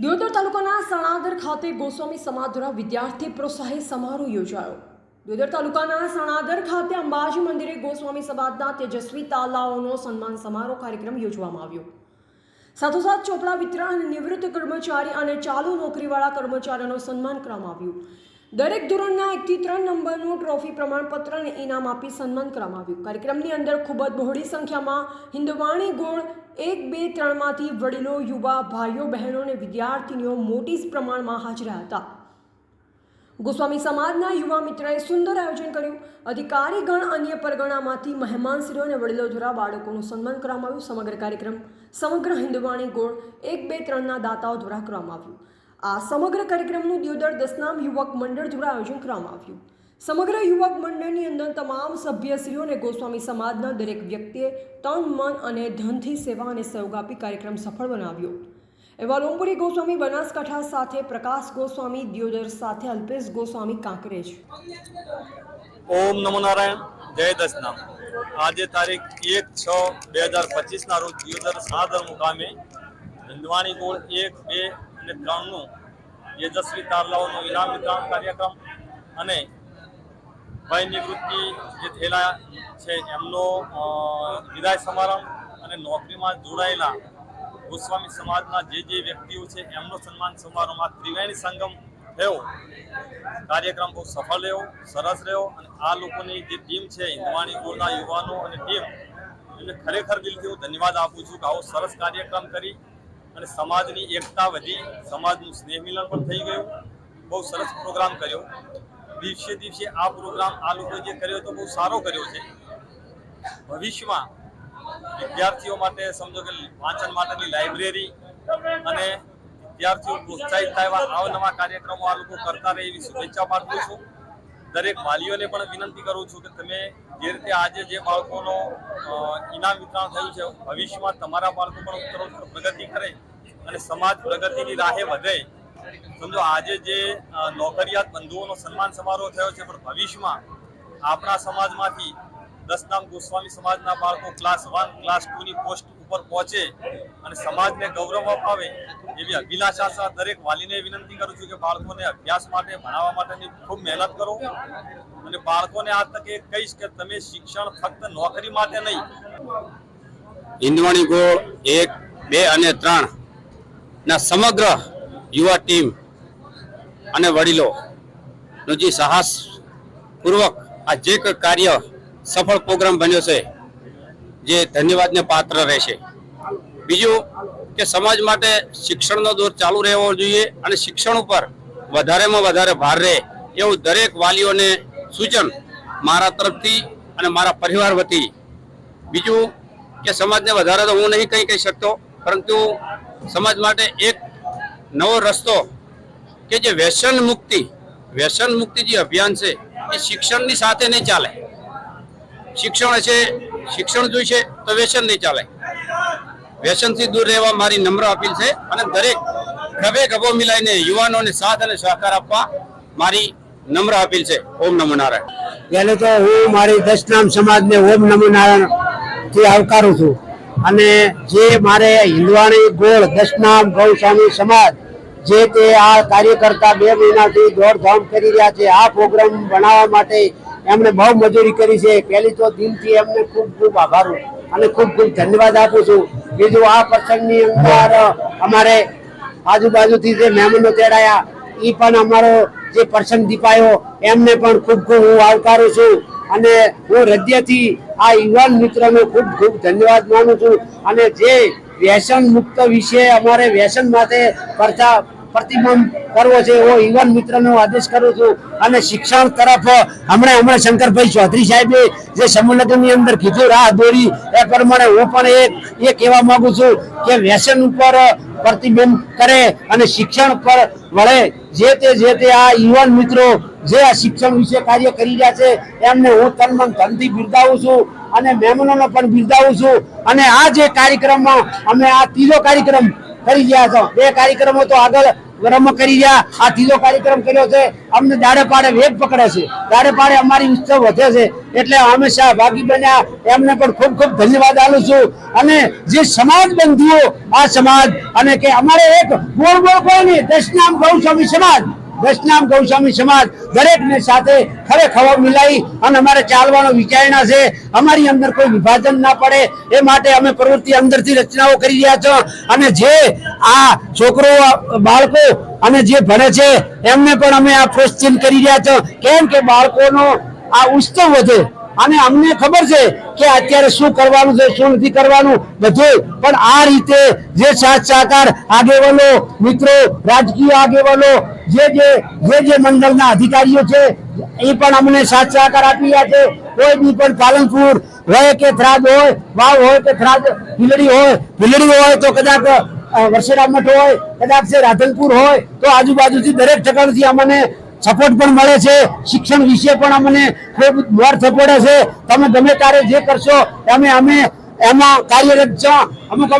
દિયોદર તાલુકાના સણાદર ખાતે ગોસ્વામી સમાજ દ્વારા વિદ્યાર્થી પ્રોત્સાહિત સમારોહ યોજાયો। દિયોદર તાલુકાના સણાદર ખાતે અંબાજી મંદિરે ગોસ્વામી સમાજના તેજસ્વી તાલાઓનો સન્માન સમારોહ કાર્યક્રમ યોજવામાં આવ્યો। સાથોસાથ ચોપડા વિતરણ, નિવૃત્ત કર્મચારી અને ચાલુ નોકરીવાળા કર્મચારીઓનું સન્માન કરવામાં આવ્યું। દરેક ધોરણના 1 થી 3 નંબરનું ટ્રોફી, પ્રમાણપત્ર અને ઇનામ આપી સન્માન કરવામાં આવ્યું। કાર્યક્રમની અંદર ખૂબ જ બહોળી સંખ્યામાં હિન્દવાણી ગોળ 1, 2, 3 માંથી વડીલો, યુવા ભાઈઓ બહેનો અને વિદ્યાર્થીનીઓ મોટી પ્રમાણમાં હાજર હતા। ગોસ્વામી સમાજના યુવા મિત્રએ સુંદર આયોજન કર્યું। અધિકારીગણ, અન્ય પરગણામાંથી મહેમાનશ્રીઓ અને વડીલો દ્વારા બાળકોનું સન્માન કરવામાં આવ્યું। સમગ્ર કાર્યક્રમ સમગ્ર હિન્દવાણી ગોળ 1, 2, 3ના દાતાઓ દ્વારા કરવામાં આવ્યું। આ સમગ્ર કાર્યક્રમનું દિયોદર દસનામ યુવક મંડળ દ્વારા આયોજન કરવામાં આવ્યું। સમગ્ર યુવક મંડળની અંદર તમામ સભ્યશ્રીઓ અને ગોસ્વામી સમાજના દરેક વ્યક્તિએ તન, મન અને ધનથી સેવા અને સહયોગ આપી કાર્યક્રમ સફળ બનાવ્યો। એવા લોમપુરી ગોસ્વામી બનાસકાંઠા સાથે પ્રકાશ ગોસ્વામી, દિયોદર સાથે અલ્પેશ ગોસ્વામી કાંકરેજ। ओम नमो नारायण। जय दसनाम। आज तारीख 1/6/2025 रोज दियोदर सणादर मुकामे हिंदवाणी गोळ 1, 2 અને 3નું તેજસ્વી તારલાઓનો ઇનામ વિતરણ કાર્યક્રમ અને વય નિવૃત્તિ જે થયેલા છે એમનો વિદાય સમારંભ અને નોકરીમાં જોડાયેલા ગોસ્વામી સમાજના જે વ્યક્તિઓ છે એમનો સન્માન સમારોહમાં ત્રિવેણી સંગમ થયો। કાર્યક્રમ બહુ સફળ રહ્યો, સરસ રહ્યો અને આ લોકોની જે ટીમ છે હિન્દવાણી ગોળના યુવાનો અને ટીમ એમને ખરેખર દિલથી હું ધન્યવાદ આપું છું કે આવો સરસ કાર્યક્રમ કરી અને સમાજની એકતા વધી, સમાજનું સ્નેહ મિલન પણ થઈ ગયું। બહુ સરસ પ્રોગ્રામ કર્યો। દિવસે આ પ્રોગ્રામ આ લોકોએ જે કર્યો તો બહુ સારો કર્યો છે। ભવિષ્યમાં વિદ્યાર્થીઓ માટે સમજો કે વાંચન માટેની લાઇબ્રેરી અને વિદ્યાર્થીઓ પ્રોત્સાહિત થાય એવા અવનવા કાર્યક્રમો આ લોકો કરતા રહે એવી શુભેચ્છા પાઠવું છું। દરેક વાલીઓને પણ વિનંતી કરું છું કે તમે જે રીતે આજે જે બાળકોનો ઇનામ વિતરણ થયું છે, ભવિષ્યમાં તમારા બાળકો પણ ઉત્તરોત્તર પ્રગતિ કરે અને સમાજ પ્રગતિની રાહે વધે। સમજો આજે જે નોકરિયાત બંધુઓનો સન્માન સમારોહ થયો છે, પણ ભવિષ્યમાં આપણા સમાજમાંથી દસનામ ગોસ્વામી સમાજના બાળકો ક્લાસ 1, ક્લાસ 2ની પોસ્ટ ઉપર પહોંચે અને સમાજને ગૌરવ અપાવે એવી અભિલાષા સાથે દરેક વાલીને વિનંતી કરું છું કે બાળકોને અભ્યાસ માટે, ભણાવવા માટેની ખૂબ મહેનત કરો અને બાળકોને આ તકે કહીશ કે તમે શિક્ષણ ફક્ત નોકરી માટે નહીં। હિન્દવાણી ગોળ 1, 2 અને 3 ના સમગ્ર યુવા ટીમ અને વડીલોનો જે સાહસપૂર્વક આ જે કાર્ય સફળ પ્રોગ્રામ બન્યો છે જે ધન્યવાદને પાત્ર રહેશે। બીજું કે સમાજ માટે શિક્ષણનો દોર ચાલુ રહેવો જોઈએ અને શિક્ષણ ઉપર વધારેમાં વધારે ભાર રહે એવું દરેક વાલીઓને સૂચન મારા તરફથી અને મારા પરિવાર વતી। બીજું કે સમાજને વધારે તો હું નહીં કહી શકતો, પરંતુ સમાજ માટે એક નવો રસ્તો કે જે વ્યસન મુક્તિ જે અભિયાન છે એ શિક્ષણની સાથે નહીં ચાલે। શિક્ષણ હશે, શિક્ષણ જોઈશે તો વ્યસન નહીં ચાલે। વ્યસનથી દૂર રહેવા મારી નમ્ર અપીલ છે અને દરેક ખભે ખભો મિલાઈને યુવાનોને સાથ અને સહકાર આપવા મારી નમ્ર અપીલ છે। ઓમ નમો નારાયણ। પહેલે તો હું મારી દસનામ સમાજને ઓમ નમો નારાયણ થી આવકારું છું અને જે મારે હિન્દવાણી ગોળ દસનામ ગૌસ્વામી સમાજ જે તે આ કાર્યકર્તા 2 મહિનાથી દોડધામ કરી રહ્યા છે, આ પ્રોગ્રામ બનાવવા માટે એમણે બહુ મજૂરી કરી છે। પહેલી તો દિલથી એમને ખૂબ ખૂબ આભાર અને ખૂબ ખૂબ ધન્યવાદ આપું છું। બીજું આ પ્રસંગની અંદર અમારે આજુબાજુથી જે મહેમાનો તેડાયા એ પણ અમારો જે પ્રસંગ દીપાયો એમને પણ ખૂબ ખૂબ હું આવકારું છું અને હું હૃદયથી આ યુવાન મિત્રનો ખૂબ ખૂબ ધન્યવાદ માનું છું અને જે વ્યસન મુક્ત વિશે અમારે વ્યસન માટે પ્રતિબંધ કરવો છે એવો યુવાન મિત્રનો આદેશ કરું છું અને શિક્ષણ તરફ હમણાં શંકરભાઈ ચૌધરી સાહેબે જે સંમેલનની અંદર કીધું રાહ દોરી એ પ્રમાણે હું પણ એ કહેવા માંગુ છું કે વ્યસન ઉપર પ્રતિબંધ કરે અને શિક્ષણ પર વળે। જે તે આ યુવાન મિત્રો જે આ શિક્ષણ વિશે કાર્ય કરી રહ્યા છે એમને હું તન મન ધનથી બિરદાવું છું અને મહેમાનોને પણ બિરદાવું છું અને આ જે કાર્યક્રમમાં અમે આ 3રો કાર્યક્રમ કરી રહ્યા છો। 2 કાર્યક્રમો તો આગળ રમત કરી રહ્યા. આ ત્રીજો કાર્યક્રમ કર્યો છે. અમને દાડે પાડે વેગ પકડે છે, દાડે પાડે અમારી ઉત્સવ વધે છે, એટલે હંમેશા ભાગી બન્યા. એમને પણ ખૂબ ખૂબ ધન્યવાદ આપું છું. અને જે સમાજ બંધુઓ આ સમાજ અને કે અમારે એક ગોળ ગોળ કોઈ નહીં, દશનામ ગૌસ્વામી સમાજ, દશનામ ગૌસ્વામી સમાજ દરેકને સાથે ખરેખર મિલાવી અને અમારે ચાલવાનો વિચારણા છે. અમારી અંદર કોઈ વિભાજન ના પડે એ માટે અમે પ્રવૃત્તિ અંદરથી રચનાઓ કરી રહ્યા છો. અને જે આ છોકરો બાળકો અને જે ભણે છે એમને પણ અમે આ પ્રોત્સાહન કરી રહ્યા છો. કેમ કે બાળકોનો આ ઉત્સવ વધે અને અમને ખબર છે કે અત્યારે શું કરવાનું છે, શું નથી કરવાનું બધું, પણ આ રીતે જે સાથ સહકાર આગેવાનો મિત્રો, રાજકીય આગેવાનો, જે મંડળના અધિકારીઓ છે એ પણ અમને સાથ સહકાર આપી રહ્યા છે. કોઈ બી પણ પાલનપુર હોય કે થરાદ હોય, વાવ હોય કે થરાદ ભીલડી હોય તો કદાચ વરસેરા મઠ હોય, કદાચ છે રાધનપુર હોય, તો આજુબાજુથી દરેક ઠેકાણથી અમને સપોર્ટ પણ મળે છે. શિક્ષણ વિશે પણ અમને ખૂબ મોર થપોડે છે. તમે ગમે ત્યારે જે કરશો અમે એમાં કાર્યરત છો. અમુક